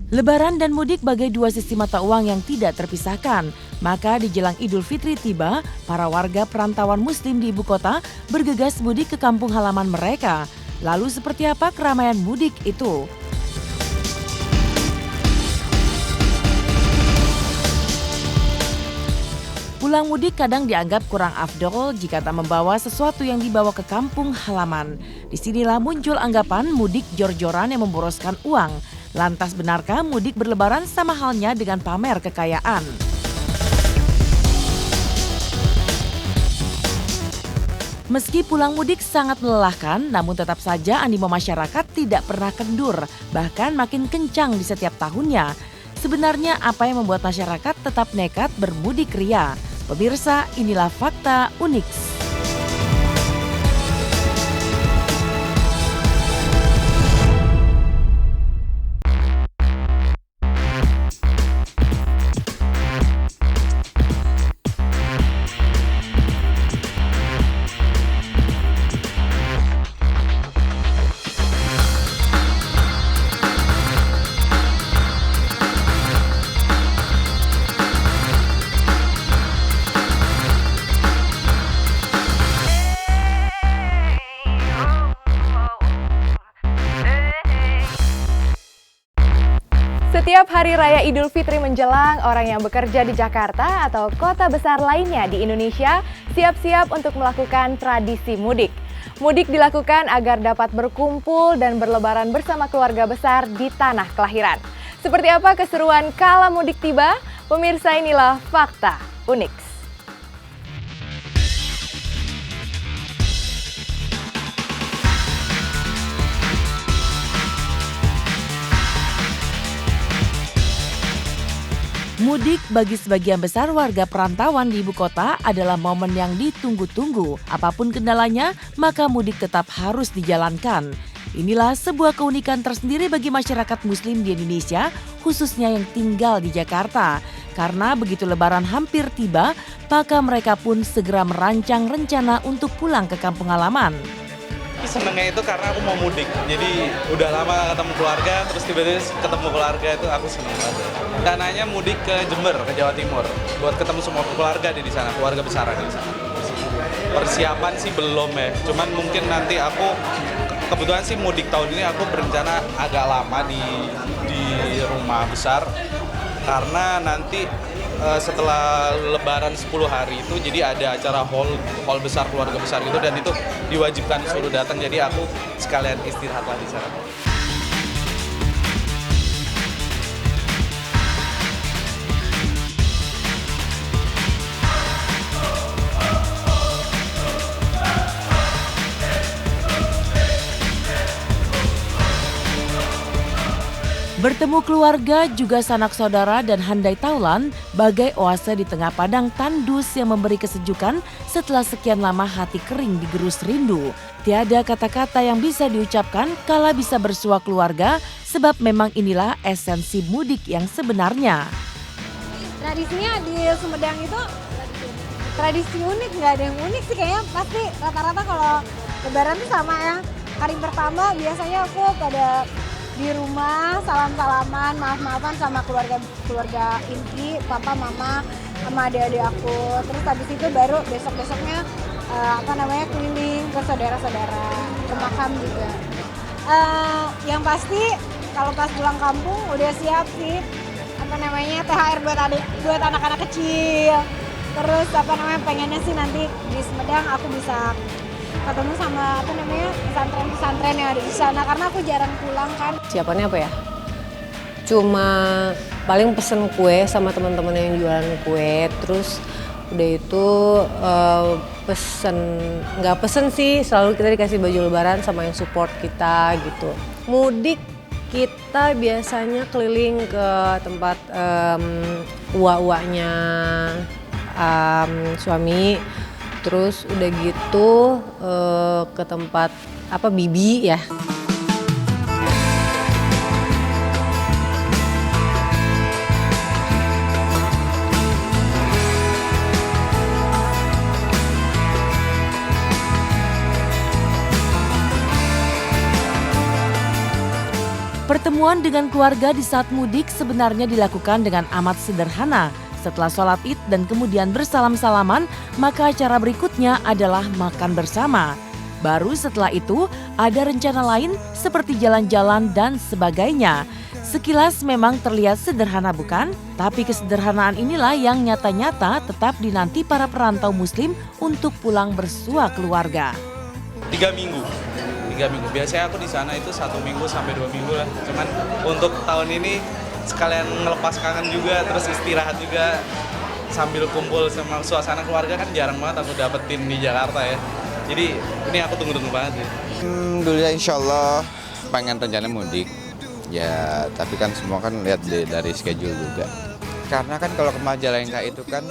Lebaran dan mudik bagai dua sisi mata uang yang tidak terpisahkan. Maka di jelang Idul Fitri tiba, para warga perantauan muslim di ibu kota bergegas mudik ke kampung halaman mereka. Lalu seperti apa keramaian mudik itu? Pulang mudik kadang dianggap kurang afdol jika tak membawa sesuatu yang dibawa ke kampung halaman. Disinilah muncul anggapan mudik jor-joran yang memboroskan uang. Lantas benarkah mudik berlebaran sama halnya dengan pamer kekayaan? Meski pulang mudik sangat melelahkan, namun tetap saja animo masyarakat tidak pernah kendur, bahkan makin kencang di setiap tahunnya. Sebenarnya apa yang membuat masyarakat tetap nekat bermudik ria? Pemirsa, inilah fakta unik. Setiap hari raya Idul Fitri menjelang, orang yang bekerja di Jakarta atau kota besar lainnya di Indonesia siap-siap untuk melakukan tradisi mudik. Mudik dilakukan agar dapat berkumpul dan berlebaran bersama keluarga besar di tanah kelahiran. Seperti apa keseruan kala mudik tiba? Pemirsa, inilah fakta unik. Mudik bagi sebagian besar warga perantauan di ibu kota adalah momen yang ditunggu-tunggu. Apapun kendalanya, maka mudik tetap harus dijalankan. Inilah sebuah keunikan tersendiri bagi masyarakat muslim di Indonesia, khususnya yang tinggal di Jakarta. Karena begitu lebaran hampir tiba, maka mereka pun segera merancang rencana untuk pulang ke kampung halaman. Senengnya itu karena aku mau mudik, jadi udah lama ketemu keluarga, terus tiba-tiba ketemu keluarga itu aku seneng banget. Dananya mudik ke Jember, ke Jawa Timur, buat ketemu semua keluarga di sana, keluarga besar di sana. Persiapan sih belum ya, cuman mungkin nanti aku, kebetulan sih mudik tahun ini aku berencana agak lama di rumah besar, karena nanti setelah lebaran 10 hari itu jadi ada acara hall besar keluarga besar gitu, dan itu diwajibkan suruh datang, jadi aku sekalian istirahat lah di sana. Bertemu keluarga, juga sanak saudara dan handai taulan bagai oase di tengah padang tandus yang memberi kesejukan setelah sekian lama hati kering digerus rindu. Tiada kata-kata yang bisa diucapkan kala bisa bersua keluarga, sebab memang inilah esensi mudik yang sebenarnya. Tradisinya di Sumedang itu tradisi unik, nggak ada yang unik sih kayaknya, pasti rata-rata kalau lebaran tuh sama ya. Hari pertama biasanya aku pada di rumah salam-salaman, maaf-maafan sama keluarga inti, papa, mama, sama adik-adik aku. Terus habis itu baru besok-besoknya keliling ke saudara-saudara, ke makam juga. Yang pasti kalau pas pulang kampung udah siap sih THR buat anak-anak kecil. Terus pengennya sih nanti di Sumedang aku bisa ketemu sama pesantren-pesantren yang ada di sana, karena aku jarang pulang kan. Siapannya apa ya? Cuma paling pesen kue sama teman-teman yang jualan kue, terus udah itu nggak pesen sih, selalu kita dikasih baju lebaran sama yang support kita gitu. Mudik kita biasanya keliling ke tempat uwa-uwanya suami. Terus udah gitu ke tempat bibi ya. Pertemuan dengan keluarga di saat mudik sebenarnya dilakukan dengan amat sederhana. Setelah sholat id dan kemudian bersalam-salaman, maka acara berikutnya adalah makan bersama. Baru setelah itu ada rencana lain seperti jalan-jalan dan sebagainya. Sekilas memang terlihat sederhana bukan? Tapi kesederhanaan inilah yang nyata-nyata tetap dinanti para perantau muslim untuk pulang bersua keluarga. 3 minggu. Biasanya aku di sana itu 1 minggu sampai 2 minggu lah. Cuman untuk tahun ini sekalian ngelepas kangen juga, terus istirahat juga sambil kumpul sama suasana keluarga kan jarang banget aku dapetin di Jakarta ya. Jadi ini aku tunggu-tunggu banget ya. Dulu ya insya Allah pengen rencana mudik. Ya tapi kan semua kan lihat dari schedule juga. Karena kan kalau ke Majalengka itu kan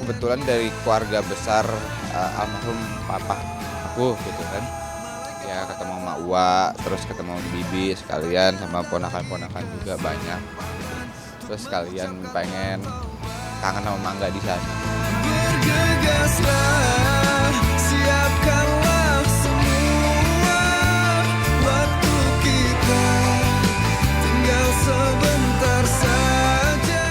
kebetulan dari keluarga besar almarhum papa aku gitu kan. Ya ketemu sama Uwa, terus ketemu Bibi sekalian sama ponakan-ponakan juga banyak. Terus sekalian pengen kangen sama Mangga di sana. Bergegaslah, siapkanlah semua, waktu kita tinggal sebentar saja.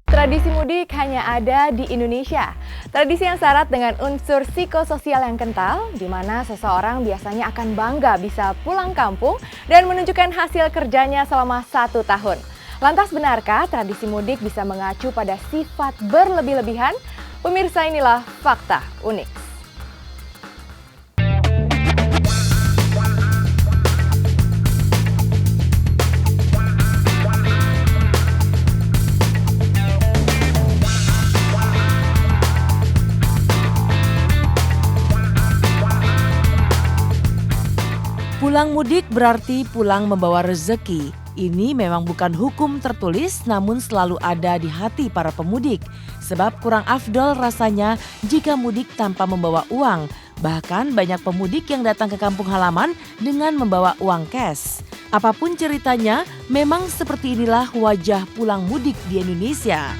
Tradisi mudik hanya ada di Indonesia. Tradisi yang syarat dengan unsur psikososial yang kental, di mana seseorang biasanya akan bangga bisa pulang kampung dan menunjukkan hasil kerjanya selama 1 tahun. Lantas benarkah tradisi mudik bisa mengacu pada sifat berlebih-lebihan? Pemirsa, inilah fakta unik. Pulang mudik berarti pulang membawa rezeki. Ini memang bukan hukum tertulis namun selalu ada di hati para pemudik. Sebab kurang afdol rasanya jika mudik tanpa membawa uang. Bahkan banyak pemudik yang datang ke kampung halaman dengan membawa uang cash. Apapun ceritanya, memang seperti inilah wajah pulang mudik di Indonesia.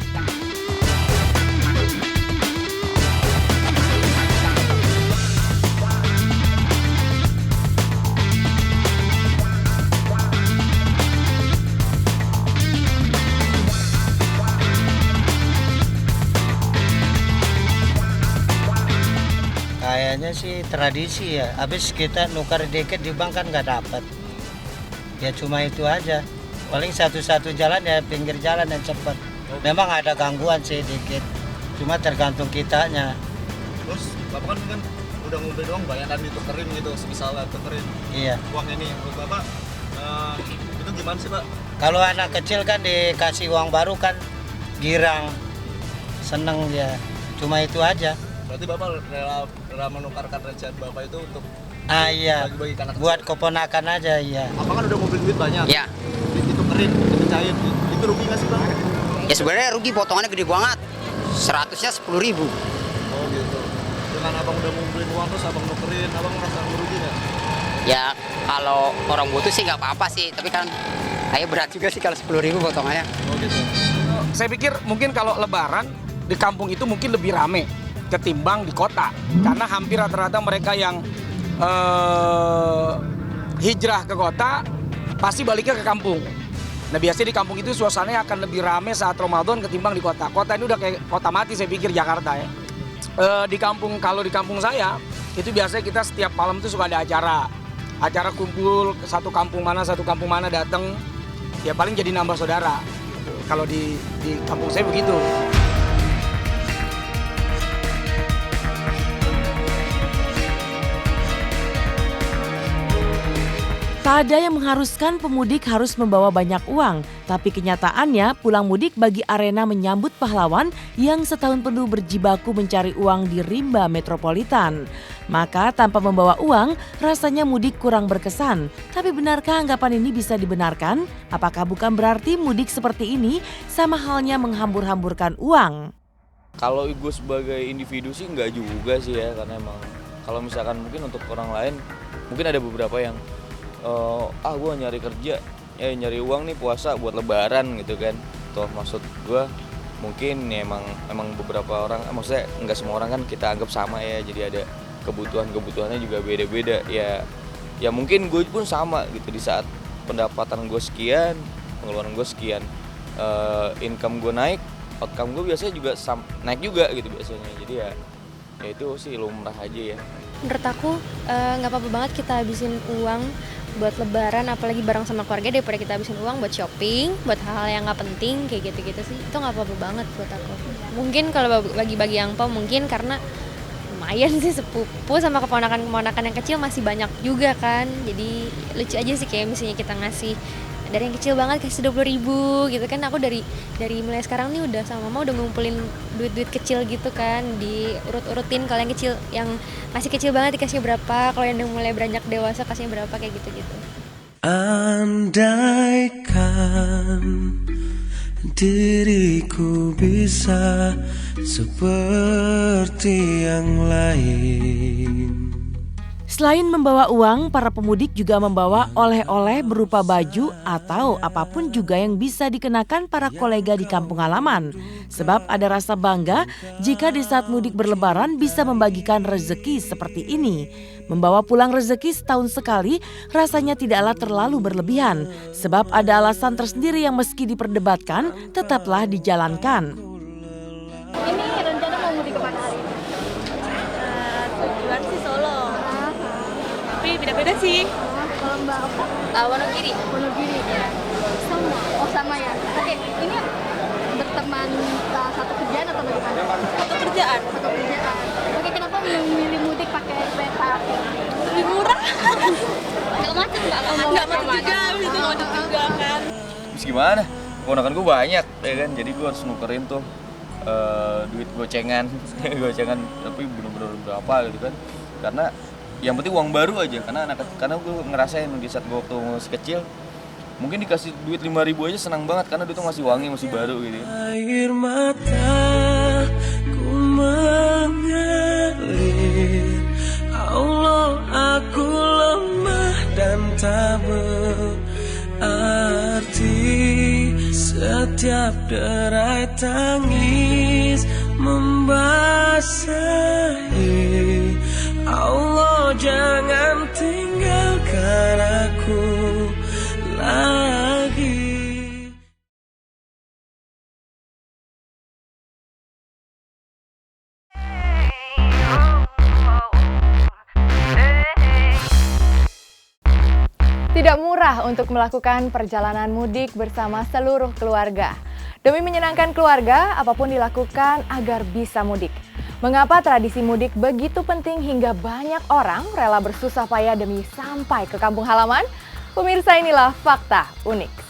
Kayaknya sih tradisi ya, habis kita nukar dikit di bank kan nggak dapat. Ya cuma itu aja, paling satu-satu jalan ya pinggir jalan yang cepat. Memang ada gangguan sih dikit, cuma tergantung kitanya. Terus Bapak kan udah ngumpul doang bayaran ditukerin gitu, misalnya tukerin Iya. uang ini. Menurut Bapak itu gimana sih Pak? Kalau anak kecil kan dikasih uang baru kan girang, seneng dia. Cuma itu aja. Berarti Bapak rela menukarkan receh Bapak itu untuk Iya, bagi-bagi ke anak kecil? buat keponakan aja iya. Apa kan udah ngumpulin duit banyak? Ya. Ditukerin, dipecahin, itu rugi nggak sih Bang? Ya sebenarnya rugi, potongannya gede banget. 100-nya 10.000. Oh gitu. Dengan Abang udah ngumpulin uang terus Abang nukerin, Abang merasa merugi nggak? Ya kalau orang butuh sih nggak apa-apa sih, tapi kan kayak berat juga sih kalau 10.000 potongannya. Oh gitu. Saya pikir mungkin kalau lebaran di kampung itu mungkin lebih rame ketimbang di kota. Karena hampir rata-rata mereka yang hijrah ke kota pasti baliknya ke kampung. Nah biasanya di kampung itu suasananya akan lebih rame saat Ramadan ketimbang di kota. Kota ini udah kayak kota mati saya pikir Jakarta ya. Di kampung, kalau di kampung saya itu biasanya kita setiap malam itu suka ada acara kumpul satu kampung mana datang, ya paling jadi nambah saudara. Kalau di kampung saya begitu. Tak ada yang mengharuskan pemudik harus membawa banyak uang, tapi kenyataannya pulang mudik bagi arena menyambut pahlawan yang setahun penuh berjibaku mencari uang di rimba metropolitan. Maka tanpa membawa uang, rasanya mudik kurang berkesan. Tapi benarkah anggapan ini bisa dibenarkan? Apakah bukan berarti mudik seperti ini sama halnya menghambur-hamburkan uang? Kalau gue sebagai individu sih enggak juga sih ya, karena emang kalau misalkan mungkin untuk orang lain, mungkin ada beberapa yang gue nyari kerja, nyari uang nih puasa buat lebaran gitu kan. Toh maksud gue mungkin ya emang beberapa orang, maksudnya nggak semua orang kan kita anggap sama ya, jadi ada kebutuhannya juga beda-beda ya mungkin gue pun sama gitu, di saat pendapatan gue sekian, pengeluaran gue sekian, income gue naik, outcome gue biasanya juga naik juga gitu biasanya. Jadi ya itu sih lumrah aja ya. Menurut aku nggak apa-apa banget kita habisin uang buat lebaran, apalagi bareng sama keluarga, daripada kita habisin uang buat shopping, buat hal-hal yang nggak penting kayak gitu-gitu sih. Itu nggak apa-apa banget buat aku. Mungkin kalau bagi-bagi angpau mungkin karena lumayan sih, sepupu sama keponakan-keponakan yang kecil masih banyak juga kan. Jadi lucu aja sih kayak misalnya kita ngasih dari yang kecil banget kasih 20.000 gitu kan. Aku dari mulai sekarang nih udah sama mama udah ngumpulin duit-duit kecil gitu kan, diurut-urutin. Kalau yang kecil, yang masih kecil banget dikasih berapa, kalau yang udah mulai beranjak dewasa kasihnya berapa, kayak gitu-gitu. Andaikan diriku bisa seperti yang lain. Selain membawa uang, para pemudik juga membawa oleh-oleh berupa baju atau apapun juga yang bisa dikenakan para kolega di kampung halaman. Sebab ada rasa bangga jika di saat mudik berlebaran bisa membagikan rezeki seperti ini. Membawa pulang rezeki setahun sekali rasanya tidaklah terlalu berlebihan. Sebab ada alasan tersendiri yang meski diperdebatkan tetaplah dijalankan. Ini rencana mau mudik kemana hari ini? Tujuan sih Solo. Tapi beda-beda sih. Kalau Mbak apa? Wonogiri. Wonogiri ya. Sama. Oh sama ya. Oke, ini berteman satu kerjaan atau bagaimana? Satu kerjaan. Satu kerjaan. Oke, kenapa memilih mudik pakai kereta api? Lebih murah. Nggak macet nggak? Nggak macet juga, itu macet juga kan. Terus gimana? Keponakan gue banyak ya kan, jadi gue harus nukerin tuh duit gocengan tapi bener-bener berapa gitu kan, karena yang penting uang baru aja, karena gue ngerasain di saat gue waktu masih kecil mungkin dikasih duit 5.000 aja senang banget karena duitnya masih wangi, masih baru gitu. Air mata ku mengalir, Allah aku lemah dan tak berarti. Setiap derai tangis membasahi, Allah jangan tinggalkan aku lagi. Tidak murah untuk melakukan perjalanan mudik bersama seluruh keluarga. Demi menyenangkan keluarga, apapun dilakukan agar bisa mudik. Mengapa tradisi mudik begitu penting hingga banyak orang rela bersusah payah demi sampai ke kampung halaman? Pemirsa, inilah fakta unik.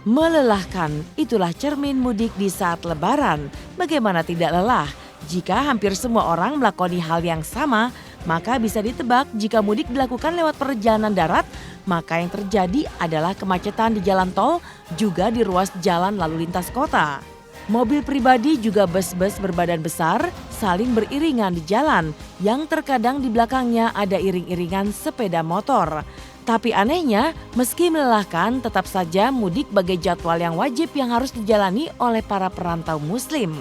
Melelahkan, itulah cermin mudik di saat lebaran. Bagaimana tidak lelah? Jika hampir semua orang melakoni hal yang sama, maka bisa ditebak jika mudik dilakukan lewat perjalanan darat, maka yang terjadi adalah kemacetan di jalan tol, juga di ruas jalan lalu lintas kota. Mobil pribadi juga bus-bus berbadan besar saling beriringan di jalan, yang terkadang di belakangnya ada iring-iringan sepeda motor. Tapi anehnya, meski melelahkan, tetap saja mudik bagai jadwal yang wajib yang harus dijalani oleh para perantau muslim.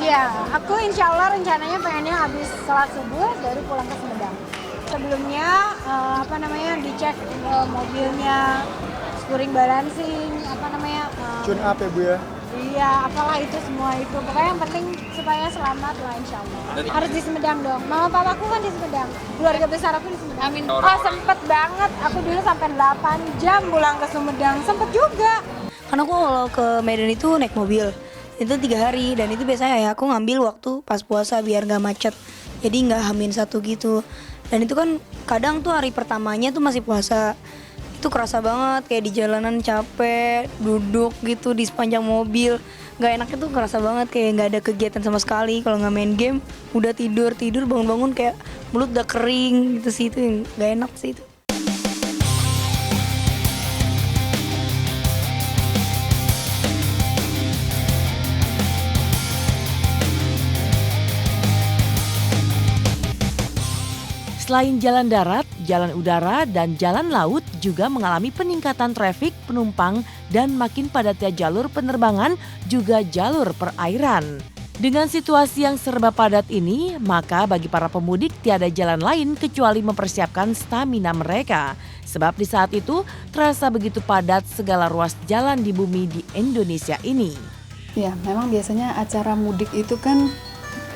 Ya, aku insya Allah rencananya pengennya habis sholat subuh baru pulang ke Sumedang. Sebelumnya dicek mobilnya, spuring balancing, Tune up ya Bu ya? Iya, apalah itu semua itu. Pokoknya yang penting supaya selamat lah insya Allah. Harus di Sumedang dong. Mama papaku kan di Sumedang. Keluarga besar aku di Sumedang. Amin. Oh sempet banget. Aku dulu sampai 8 jam pulang ke Sumedang. Sempet juga. Karena aku kalau ke Medan itu naik mobil. Itu 3 hari. Dan itu biasanya ya aku ngambil waktu pas puasa biar gak macet. Jadi gak H-1 gitu. Dan itu kan kadang tuh hari pertamanya tuh masih puasa. Itu kerasa banget kayak di jalanan capek, duduk gitu di sepanjang mobil. Gak enaknya tuh kerasa banget kayak gak ada kegiatan sama sekali. Kalau gak main game, udah tidur bangun-bangun kayak mulut udah kering gitu sih, itu yang gak enak sih itu. Selain jalan darat, jalan udara, dan jalan laut juga mengalami peningkatan trafik penumpang dan makin padatnya jalur penerbangan juga jalur perairan. Dengan situasi yang serba padat ini, maka bagi para pemudik tiada jalan lain kecuali mempersiapkan stamina mereka. Sebab di saat itu terasa begitu padat segala ruas jalan di bumi di Indonesia ini. Ya, memang biasanya acara mudik itu kan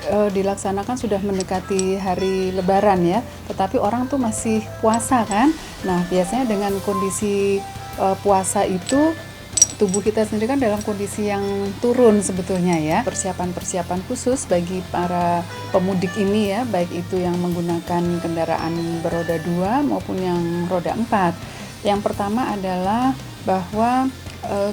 dilaksanakan sudah mendekati hari Lebaran ya, tetapi orang tuh masih puasa kan. Nah, biasanya dengan kondisi puasa itu tubuh kita sendiri kan dalam kondisi yang turun sebetulnya ya. Persiapan-persiapan khusus bagi para pemudik ini ya, baik itu yang menggunakan kendaraan beroda 2 maupun yang roda 4. Yang pertama adalah bahwa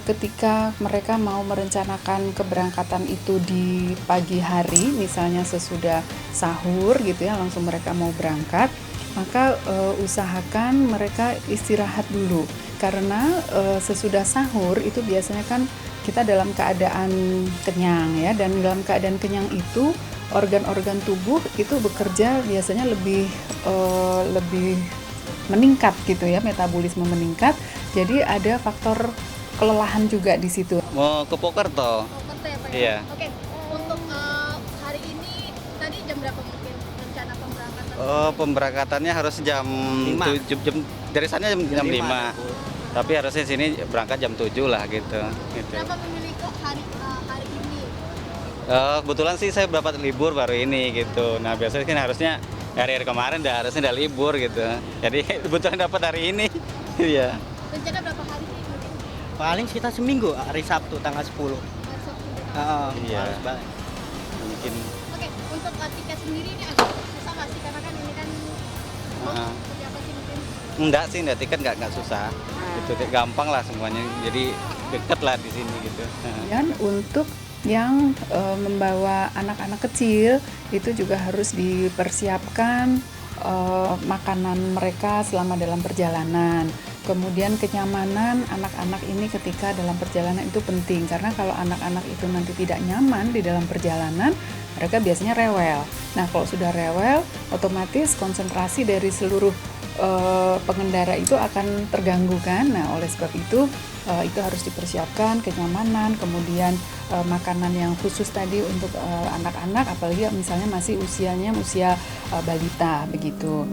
ketika mereka mau merencanakan keberangkatan itu di pagi hari, misalnya sesudah sahur gitu ya, langsung mereka mau berangkat, maka usahakan mereka istirahat dulu. Karena sesudah sahur itu biasanya kan kita dalam keadaan kenyang ya, dan dalam keadaan kenyang itu organ-organ tubuh itu bekerja biasanya lebih meningkat gitu ya, metabolisme meningkat. Jadi ada faktor kelelahan juga di situ. Mau ke Pokerto. Pokerto ya Pak? Iya. Oke, untuk hari ini tadi jam berapa mungkin rencana pemberangkatan? Pemberangkatannya harus jam 7, dari sana jam 5. Tapi harusnya sini berangkat jam 7 lah gitu. Kenapa memilih kok hari ini? Kebetulan sih saya dapat libur baru ini gitu. Nah biasanya kan harusnya hari-hari kemarin harusnya udah libur gitu. Jadi kebetulan dapat hari ini. Iya. Rencana berapa hari sih? Paling sekitar seminggu, hari Sabtu tanggal 10. Iya. Harus balik. Mungkin. Oke, untuk tiket sendiri ini agak susah nggak sih? Karena kan ini kan seperti apa sih mungkin? Enggak sih, tiket nggak susah. Itu gampang lah semuanya. Jadi deket lah di sini gitu. Dan untuk yang membawa anak-anak kecil itu juga harus dipersiapkan makanan mereka selama dalam perjalanan. Kemudian kenyamanan anak-anak ini ketika dalam perjalanan itu penting, karena kalau anak-anak itu nanti tidak nyaman di dalam perjalanan, mereka biasanya rewel. Nah, kalau sudah rewel, otomatis konsentrasi dari seluruh pengendara itu akan terganggu kan. Nah, oleh sebab itu harus dipersiapkan kenyamanan, kemudian makanan yang khusus tadi untuk anak-anak, apalagi misalnya masih usia balita begitu.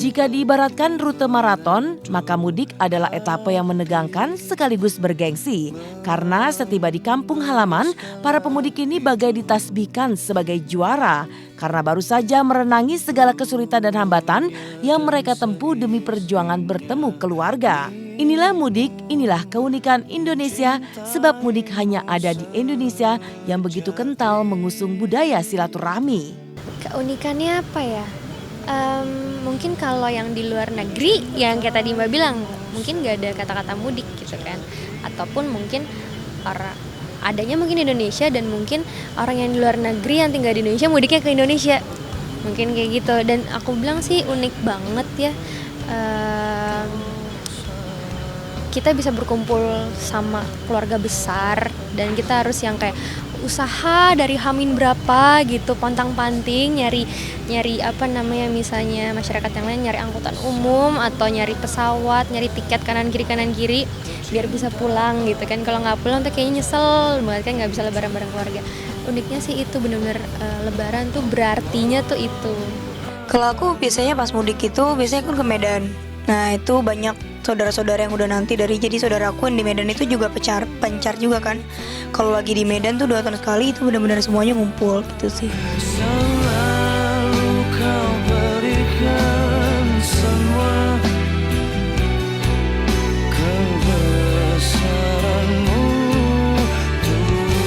Jika diibaratkan rute maraton, maka mudik adalah etapa yang menegangkan sekaligus bergengsi. Karena setiba di kampung halaman, para pemudik ini bagai ditasbihkan sebagai juara. Karena baru saja merenangi segala kesulitan dan hambatan yang mereka tempuh demi perjuangan bertemu keluarga. Inilah mudik, inilah keunikan Indonesia, sebab mudik hanya ada di Indonesia yang begitu kental mengusung budaya silaturahmi. Keunikannya apa ya? Mungkin kalau yang di luar negeri yang kayak tadi Mbak bilang mungkin nggak ada kata-kata mudik gitu kan, ataupun mungkin adanya mungkin Indonesia, dan mungkin orang yang di luar negeri yang tinggal di Indonesia mudiknya ke Indonesia, mungkin kayak gitu. Dan aku bilang sih unik banget ya, kita bisa berkumpul sama keluarga besar, dan kita harus yang kayak usaha dari Hamin berapa gitu, pontang-panting nyari apa namanya, misalnya masyarakat yang lain nyari angkutan umum atau nyari pesawat, nyari tiket kanan kiri biar bisa pulang gitu kan. Kalau nggak pulang tuh kayaknya nyesel banget kan, nggak bisa lebaran bareng keluarga. Uniknya sih itu, benar-benar lebaran tuh berartinya tuh itu. Kalau aku biasanya pas mudik itu biasanya kan ke Medan. Nah itu banyak saudara-saudara yang udah nanti jadi saudaraku yang di Medan itu juga pencar juga kan. Kalau lagi di Medan tuh 2 tahun sekali itu benar-benar semuanya ngumpul gitu sih. Selalu kau berikan semua kebesaranmu Tuhan.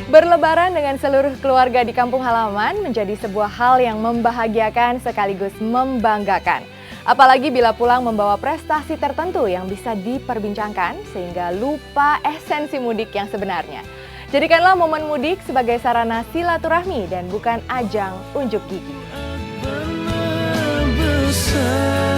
Berlebaran dengan seluruh keluarga di kampung halaman menjadi sebuah hal yang membahagiakan sekaligus membanggakan. Apalagi bila pulang membawa prestasi tertentu yang bisa diperbincangkan sehingga lupa esensi mudik yang sebenarnya. Jadikanlah momen mudik sebagai sarana silaturahmi dan bukan ajang unjuk gigi. Besar